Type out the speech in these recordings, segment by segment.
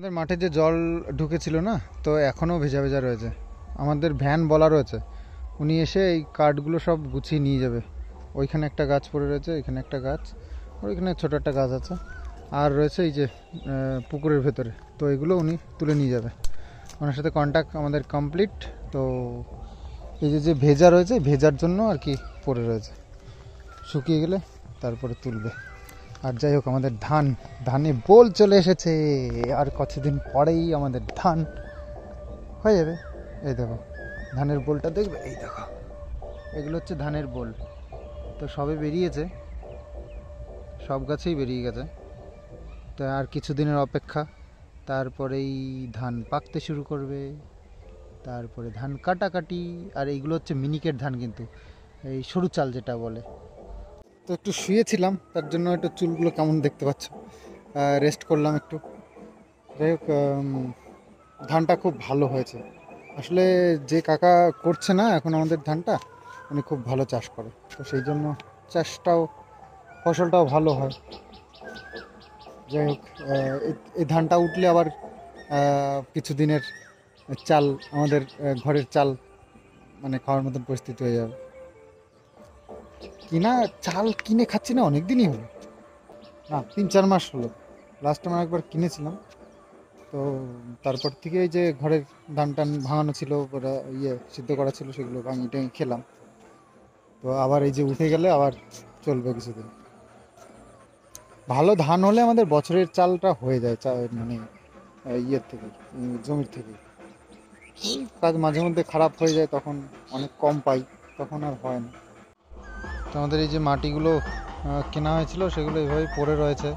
আমাদের মাঠে যে জল ঢুকেছিল না, তো এখনও ভেজা ভেজা রয়েছে। আমাদের ভ্যান বলা রয়েছে, উনি এসে এই কাঠগুলো সব গুছিয়ে নিয়ে যাবে। ওইখানে একটা গাছ পড়ে রয়েছে, এখানে একটা গাছ, ওইখানে ছোট একটা গাছ আছে, আর রয়েছে এই যে পুকুরের ভেতরে। তো এগুলো উনি তুলে নিয়ে যাবে। ওনার সাথে কন্ট্যাক্ট আমাদের কমপ্লিট। তো এই যে যে ভেজা রয়েছে, ভেজার জন্য আর কি পড়ে রয়েছে, শুকিয়ে গেলে তারপরে তুলবে। আর যাই হোক, আমাদের ধানে বোল চলে এসেছে। আর কতদিন পরেই আমাদের ধান হয়ে যাবে। এই দেখো ধানের বোলটা, দেখবে এই দেখো, এগুলো হচ্ছে ধানের বোল। তো সবে বেরিয়েছে, সব গাছেই বেরিয়ে গেছে। তো আর কিছুদিনের অপেক্ষা, তারপরেই ধান পাকতে শুরু করবে, তারপরে ধান কাটাকাটি। আর এইগুলো হচ্ছে মিনিকেট ধান, কিন্তু এই সরু চাল যেটা বলে। তো একটু শুয়েছিলাম, তার জন্য একটু চুলগুলো কেমন দেখতে পাচ্ছ, রেস্ট করলাম একটু। যাই হোক, ধানটা খুব ভালো হয়েছে আসলে। যে কাকা করছে না এখন আমাদের ধানটা, উনি খুব ভালো চাষ করে, তো সেই জন্য চাষটাও, ফসলটাও ভালো হয়। যাই হোক, এই ধানটা উঠলে আবার কিছুদিনের চাল, আমাদের ঘরের চাল মানে খাওয়ার মতন পরিস্থিতি হয়ে যাবে। কিনা চাল কিনে খাচ্ছি না অনেক দিনই হলো, না 3-4 মাস হলো। লাস্ট টাইম একবার কিনেছিলাম, তো তারপর থেকে এই যে ঘরের ধান টান ভাঙানো ছিল, সিদ্ধ করা ছিল, সেগুলো ভাঙিয়ে টাঙিয়ে খেলাম। তো আবার এই যে উঠে গেলে আবার চলবে কিছুদিন। ভালো ধান হলে আমাদের বছরের চালটা হয়ে যায়, মানে ইয়ের থেকে, জমির থেকে। কাজ মাঝে মধ্যে খারাপ হয়ে যায়, তখন অনেক কম পাই, তখন আর হয় না। তো আমাদের এই যে মাটিগুলো কেনা হয়েছিল, সেগুলো এইভাবেই পড়ে রয়েছে।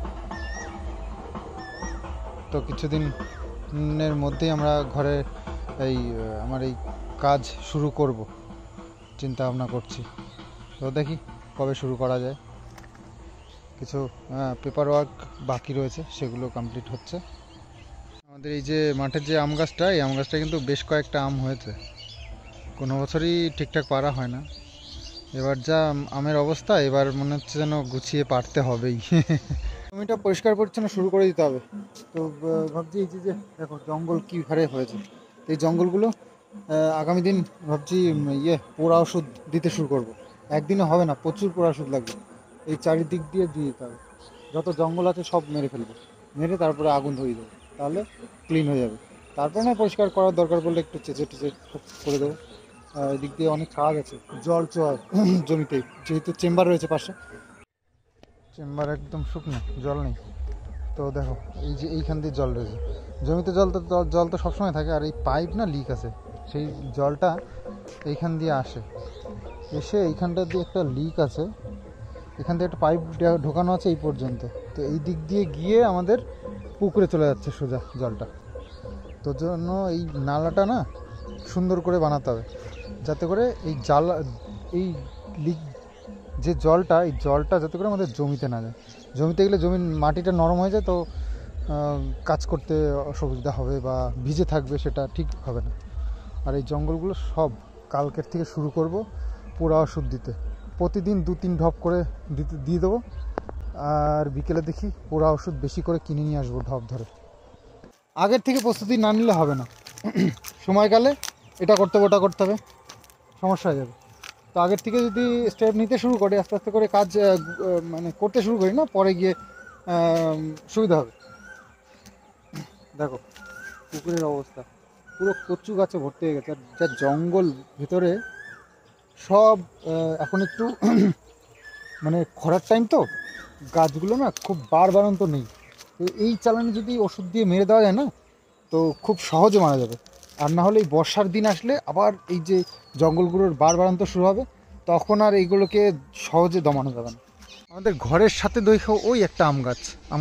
তো কিছুদিনের মধ্যেই আমরা ঘরে আমার এই কাজ শুরু করব, চিন্তা ভাবনা করছি। তো দেখি কবে শুরু করা যায়। কিছু পেপার ওয়ার্ক বাকি রয়েছে, সেগুলো কমপ্লিট হচ্ছে। আমাদের এই যে মাঠের যে আম গাছটা, এই আম গাছটা কিন্তু বেশ কয়েকটা আম হয়েছে। কোনো বছরই ঠিকঠাক পারা হয় না। এবার যা আমের অবস্থা, এবার মনে হচ্ছে যেন গুছিয়ে পারতে হবেই। জমিটা পরিষ্কার পরিচ্ছন্ন শুরু করে দিতে হবে। তো ভাবছি এই যে দেখো জঙ্গল কী হারে হয়েছে, এই জঙ্গলগুলো আগামী দিন ভাবছি পোড়া ওষুধ দিতে শুরু করব। একদিনে হবে না, প্রচুর পোড়া ওষুধ লাগবে। এই চারিদিক দিয়ে দিতে হবে, যত জঙ্গল আছে সব মেরে ফেলবো, মেরে তারপরে আগুন ধরিয়ে দেবো, তাহলে ক্লিন হয়ে যাবে। তারপরে না পরিষ্কার করার দরকার পড়লে একটু চেঁচে টেচে করে দেবো। এদিক দিয়ে অনেক কাজ আছে, জল চয় জমিতে, যেহেতু চেম্বার রয়েছে পাশে, চেম্বার একদম শুকনো, জল নেই। তো দেখো এই যে এইখান দিয়ে জল রয়েছে, জমিতে জল তো সবসময় থাকে। আর এই পাইপ না লিক আছে, সেই জলটা এইখান দিয়ে আসে, এসে এইখানটা দিয়ে একটা লিক আছে, এখান থেকে একটা পাইপ ঢোকানো আছে এই পর্যন্ত। তো এই দিক দিয়ে গিয়ে আমাদের পুকুরে চলে যাচ্ছে সোজা জলটা। তো জন্য এই নালাটা না সুন্দর করে বানাতে হবে, যাতে করে এই লিক যে জলটা, এই জলটা যাতে করে আমাদের জমিতে না যায়। জমিতে গেলে জমির মাটিটা নরম হয়ে যায়, তো কাজ করতে অসুবিধা হবে বা ভিজে থাকবে, সেটা ঠিক হবে না। আর এই জঙ্গলগুলো সব কালকের থেকে শুরু করব পোড়া ওষুধ দিতে। প্রতিদিন 2-3 ঢপ করে দিয়ে দেবো। আর বিকেলে দেখি পোড়া ওষুধ বেশি করে কিনে নিয়ে আসবো ঢপ ধরে। আগের থেকে প্রস্তুতি না নিলে হবে না, সময়কালে এটা করতে হবে ওটা করতে হবে, সমস্যা হয়ে যাবে। তো আগের থেকে যদি স্টেপ নিতে শুরু করি, আস্তে আস্তে করে কাজ মানে করতে শুরু করি না, পরে গিয়ে সুবিধা হবে। দেখো পুকুরের অবস্থা, পুরো কচু গাছে ভর্তি হয়ে গেছে। আর যা জঙ্গল ভেতরে সব, এখন একটু মানে খরার টাইম, তো গাছগুলো না খুব বাড়ন্ত নেই। তো এই চালানে যদি ওষুধ দিয়ে মেরে দেওয়া যায় না, তো খুব সহজে মারা যাবে। আর না হলে এই বর্ষার দিন আসলে আবার এই যে জঙ্গলগুলোর বাড়ন্ত শুরু হবে, তখন আর এইগুলোকে সহজে দমানো যাবে না। আমাদের ঘরের সাথে দেখো ওই একটা আম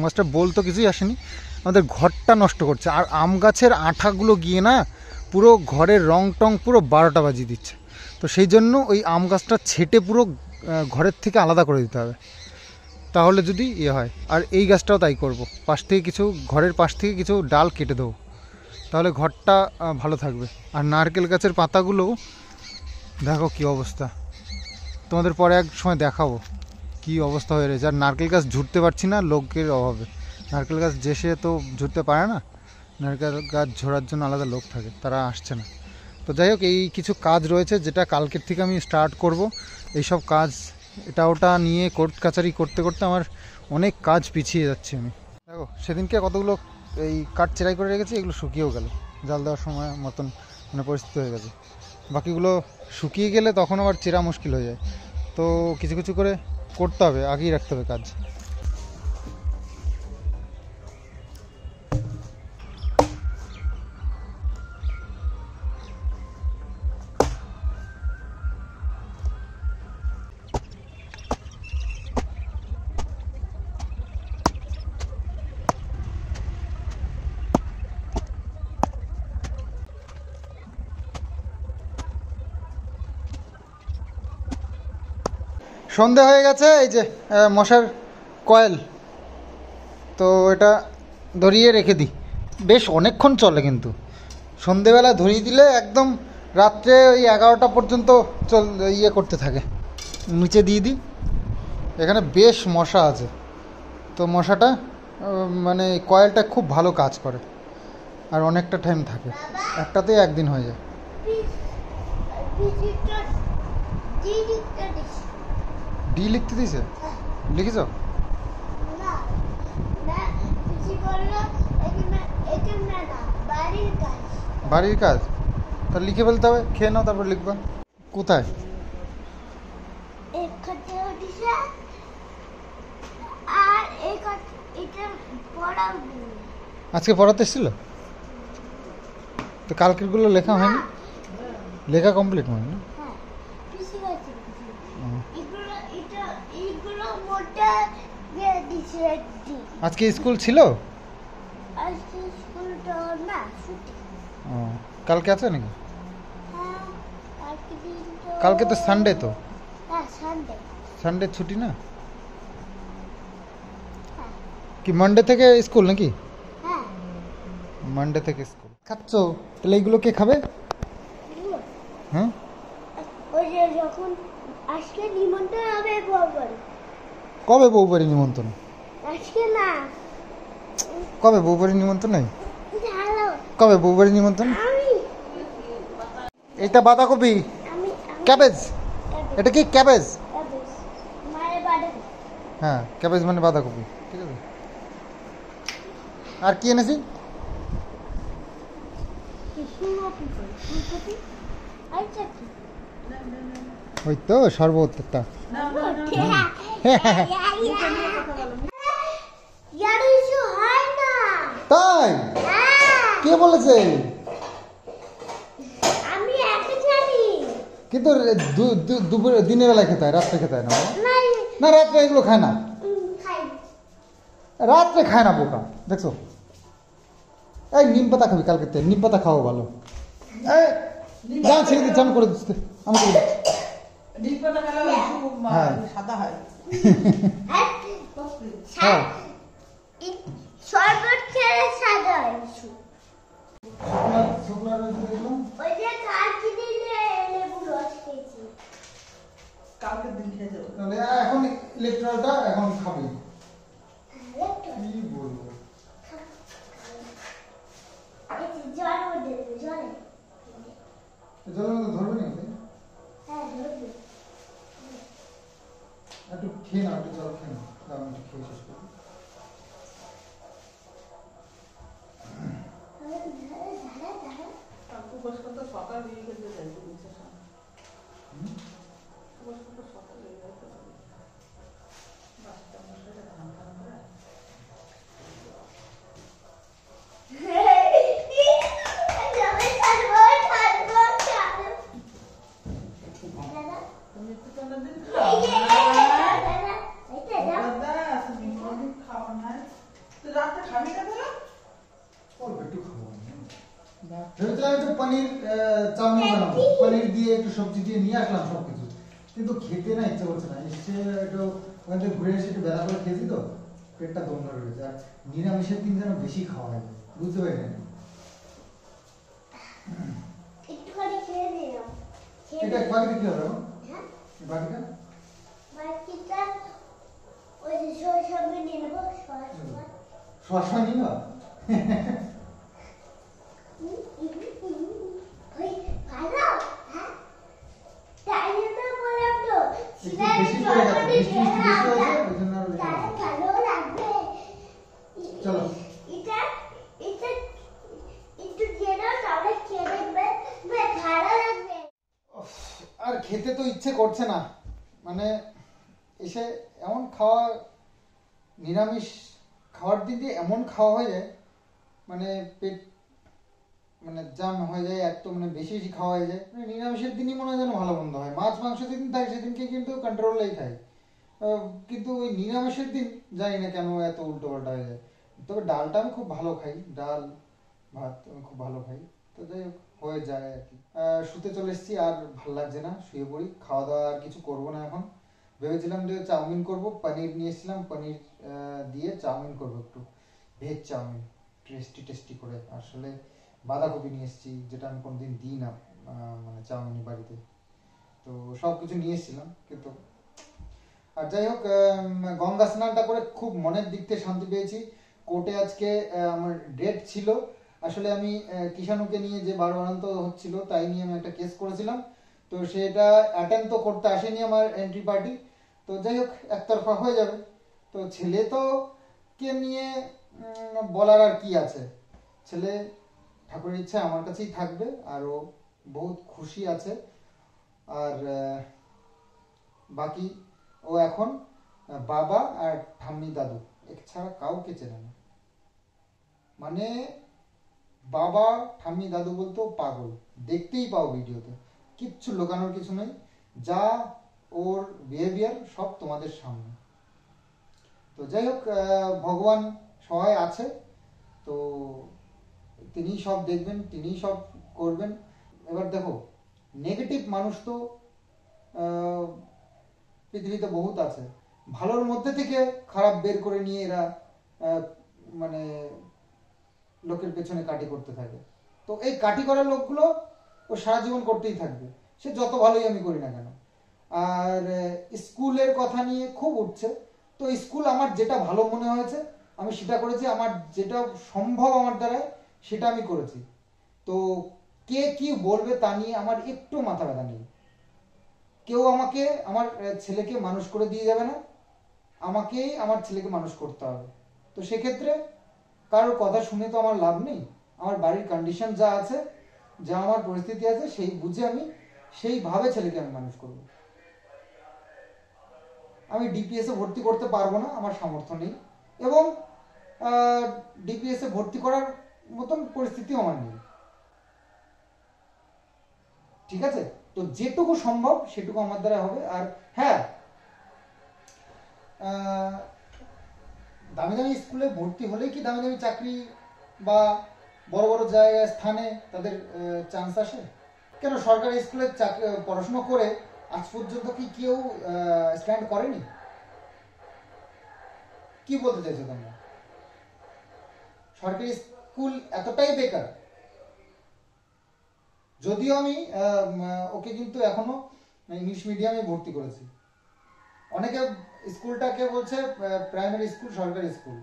গাছটা বলতো কিছুই আসেনি, আমাদের ঘরটা নষ্ট করছে। আর আম গাছের আঠাগুলো গিয়ে না পুরো ঘরের রং টং পুরো 12টা বাজিয়ে দিচ্ছে। তো সেই জন্য ওই আম গাছটা ছেটে পুরো ঘরের থেকে আলাদা করে দিতে হবে, তাহলে যদি হয়। আর এই গাছটাও তাই করব, ঘরের পাশ থেকে কিছু ডাল কেটে দেবো, তাহলে ঘরটা ভালো থাকবে। আর নারকেল গাছের পাতাগুলোও দেখো কি অবস্থা, তোমাদের পরে এক সময় দেখাবো কি অবস্থা হয়ে রয়েছে। আর নারকেল গাছ ঝুড়তে পারছি না লোকের অভাবে, নারকেল গাছ যে সে তো ঝুড়তে পারে না, নারকেল গাছ ঝোড়ার জন্য আলাদা লোক থাকে, তারা আসছে না। তো যাই হোক, এই কিছু কাজ রয়েছে যেটা কালকের থেকে আমি স্টার্ট করব। এইসব কাজ এটা ওটা নিয়ে কোর্ট কাছারি করতে করতে আমার অনেক কাজ পিছিয়ে যাচ্ছে। আমি দেখো সেদিনকে কতগুলো এই কাঠ চেরাই করে রেখেছি, এগুলো শুকিয়েও গেল জাল দেওয়ার সময় মতন মানে পরিস্থিতি হয়ে গেছে। বাকিগুলো শুকিয়ে গেলে তখন আবার চেরা মুশকিল হয়ে যায়। তো কিছু কিছু করে করতে হবে, আগেই রাখতে হবে কাজ। সন্ধে হয়ে গেছে, এই যে মশার কয়েল, তো এটা ধরিয়ে রেখে দিই, বেশ অনেকক্ষণ চলে। কিন্তু সন্ধেবেলা ধরিয়ে দিলে একদম রাত্রে ওই 11টা পর্যন্ত করতে থাকে। নিচে দিয়ে দিই, এখানে বেশ মশা আছে, তো মশাটা মানে কয়েলটা খুব ভালো কাজ করে আর অনেকটা টাইম থাকে, একটাতেই একদিন হয়ে যায়। ডি লিখতে দিয়েছে, লিখেছ? বাড়ির কাজ তা লিখে ফেলতে হবে, খেয়ে নাও তারপর লিখবা। কোথায়? আজকে পড়াতে এসেছিল তো, কালকেরগুলো লেখা হয়নি, লেখা কমপ্লিট হয়নি না? আজকে স্কুল ছিল? কালকে আছে নাকি? কালকে তো সানডে, তো সানডে ছুটি না কি? মানডে থেকে স্কুল নাকি? মানডে থেকে স্কুল। খাচ্ছ তাহলে এইগুলো কে খাবে? হ্যাঁ, কবে বউবাড়ি নিমন্ত্রণ? কবে বউবাড়ি নিমন্ত্রণ নেই? কবে বউবাড়ি নিমন্ত্রণ? এটা বাঁধাকপি, ক্যাবেজ। এটা কি ক্যাবেজ? হ্যাঁ, ক্যাবেজ মানে বাঁধাকপি, ঠিক আছে। আর কি এনেছি? ওই তো শরবতটা। তাই? কে বলেছে? কিন্তু দুপুরে দিনের বেলায় খেতে হয়, রাত্রে খেতে হয় না? না, রাত্রে এগুলো খায় না, রাত্রে খায় না বোকা, দেখছো? এই নিম পাতা খাবি, কালকে নিম পাতা খাওয়া ভালো। যা ছেড়ে দিচ্ছি, আমি করে দিচ্ছি, আমি করে দিচ্ছি। হ্যাঁ, এখন ইলেকট্রলটা এখন খাবি, কি বলবো। জলের মধ্যে ধরবে না? একটু খেয়ে নাও, একটু জল খেয়ে নাও, আমি একটু খেয়ে শেষ করি। ভেবেছিলাম একটু পনির চাউমিন বানাবো, পনির দিয়ে একটু সবজি দিয়ে নিয়ে আসলাম সবকিছু, কিন্তু খেতে না ইচ্ছে করছে না। এসে একটু ওখান থেকে ঘুরে এসে একটু বেলা করে খেয়েছি তো, পেটটা দম ধরে রয়েছে। আর নিরামিষের দিন যেন বেশি খাওয়া হয়, বুঝতে পারি না। এটা বাকিটা কি হবে? বাকিটা শসা নিয়ে নেবো। ইচ্ছে করছে না, মানে এসে এমন খাওয়া, নিরামিষ খাওয়ার দিন দিয়ে এমন খাওয়া হয়ে যায়, মানে পেট মানে জাম হয়ে যায়, এত মানে বেশি বেশি খাওয়া হয়ে যায়। মানে নিরামিষের দিনই মনে হয় যেন ভালো মন্দ হয়, মাছ মাংস যেদিন থাকে সেদিনকে কিন্তু কন্ট্রোলেই খাই, কিন্তু ওই নিরামিষের দিন জানি না কেন এত উল্টো পাল্টা হয়ে যায়। তবে ডালটা আমি খুব ভালো খাই, ডাল ভাত আমি খুব ভালো খাই। তো যাই হোক, হয়ে যায় আর কি। শুতে চলে এসেছি, আর ভাল লাগছে না, শুয়ে পড়ি। খাওয়া দাওয়া আর কিছু করবো না এখন। ভেবেছিলাম যে চাউমিন করব, পনির নিয়ে এসেছিলাম, পনির দিয়ে চাউমিন করবো, একটু ভেজ চাউমিন, টেস্টি টেস্টি করে। আসলে বাঁধাকপি নিয়ে এসেছি, যেটা আমি কোনোদিন দিই না মানে চাউমিন বাড়িতে। তো সব কিছু নিয়ে এসেছিলাম, কিন্তু আর যাই হোক, গঙ্গা স্নানটা করে খুব মনের দিক থেকে শান্তি পেয়েছি। কোর্টে আজকে আমার ডেট ছিল, আসলে আমি কিষাণুকে নিয়ে যে বাড়বাড়ন্ত হচ্ছিল তাই নিয়ে আমি একটা কেস করেছিলাম। তো সেটা অ্যাটেন্ড তো করতে আসেনি আমার এন্ট্রি পার্টি। তো যাই হোক, একতরফা হয়ে যাবে। তো ছেলে তো কে নিয়ে বলার আর কি আছে, ছেলে ঠাকুরের ইচ্ছা আমার কাছেই থাকবে, আর ও বহুত খুশি আছে। আর বাকি ও এখন বাবা আর ঠাম্মি দাদু এছাড়া কাউকে চেনে না। মানে বাবা ঠাম্মি দাদু বলতেও পাগল, দেখতেই পাও ভিডিওতে, কিচ্ছু লুকানোর কিছু নেই, যা ওর বিহেভিয়ার সব তোমাদের সামনে। তো যাই হোক, ভগবান সহায় আছে, তো তিনিই সব দেখবেন, তিনিই সব করবেন। এবার দেখো, নেগেটিভ মানুষ তো পৃথিবীতে বহুত আছে, ভালোর মধ্যে থেকে খারাপ বের করে নিয়ে এরা মানে লোকের পেছনে কাটি করতে থাকে। তো এই কাটি করা লোকগুলো ও সারা জীবন করতেই থাকবে, সে যত ভালোই আমি করি না কেন। আর স্কুলের কথা নিয়ে খুব উঠছে, তো স্কুল আমার যেটা ভালো মনে হয়েছে আমি সেটা করেছি, আমার যেটা সম্ভব আমার দ্বারা সেটা আমি করেছি। তো কে কি বলবে তা নিয়ে আমার একটু মাথা ব্যথা নেই। কেউ আমাকে আমার ছেলেকে মানুষ করে দিয়ে যাবে না, আমাকেই আমার ছেলেকে মানুষ করতে হবে। তো সেক্ষেত্রে কারোর কথা শুনে তো আমার লাভ নেই, আমার বাড়ির কন্ডিশন যা আছে, যা আমার পরিস্থিতি আছে, সেই বুঝে আমি সেইভাবে ছেলেকে আমি মানুষ করব। আমি ডিপিএসে ভর্তি করতে পারবো না, আমার সামর্থ্য নেই, এবং ডিপিএসে ভর্তি করার মতন পরিস্থিতিও আমার নেই, ঠিক আছে? তো যেটুকু সম্ভব সেটুকু আমার দ্বারা হবে। আর হ্যাঁ, দামি দামি স্কুলে ভর্তি হলেই কি দামি দামি চাকরি বা বড় বড় জায়গায় স্থানে তাদের চান্স আসে? কেন সরকারি স্কুলে পড়াশোনা করে আজ পর্যন্ত কি কেউ স্ট্যান্ড করেনি? কি বলতে চাইছো তোমরা? সরকারি স্কুল এতটাই বেকার? যদিও আমি ওকে কিন্তু এখনো ইংলিশ মিডিয়ামে ভর্তি করেছি। অনেকে স্কুলটাকে বলছে প্রাইমারি স্কুল, সরকারি স্কুল।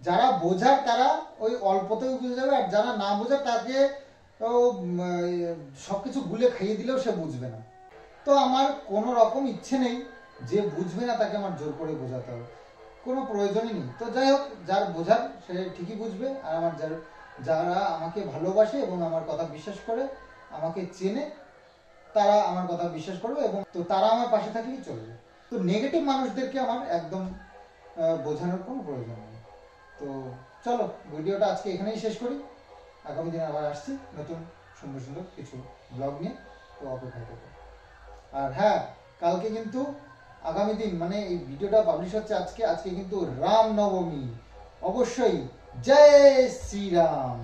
যারা বোঝার তারা ওই অল্পতেও বুঝে যাবে, আর যারা না বোঝার তাকে সবকিছু গুলে খাইয়ে দিলেও সে বুঝবে না। তো আমার কোনো রকম ইচ্ছে নেই যে বুঝবে না তাকে আমার জোর করে বোঝাতে হবে, কোনো প্রয়োজনই নেই। তো যাই হোক, যার বোঝার সে ঠিকই বুঝবে, আর আমার যারা আমাকে ভালোবাসে এবং আমার কথা বিশ্বাস করে, আমাকে চেনে, তারা আমার কথা বিশ্বাস করবে, এবং তো তারা আমার পাশে থাকলেই চলবে। তো নেগেটিভ মানুষদেরকে আমার একদম বোঝানোর কোনো প্রয়োজন নেই। তো চলো, ভিডিওটা আজকে এখানেই শেষ করি। আগামী দিনে আবার আসছি নতুন সুন্দর সুন্দর কিছু ব্লগ নিয়ে, তো অপেক্ষা করবো। আর হ্যাঁ, কালকে কিন্তু আগামী দিন, মানে এই ভিডিওটা পাবলিশ হচ্ছে আজকে কিন্তু রাম নবমী, অবশ্যই জয় শ্রীরাম।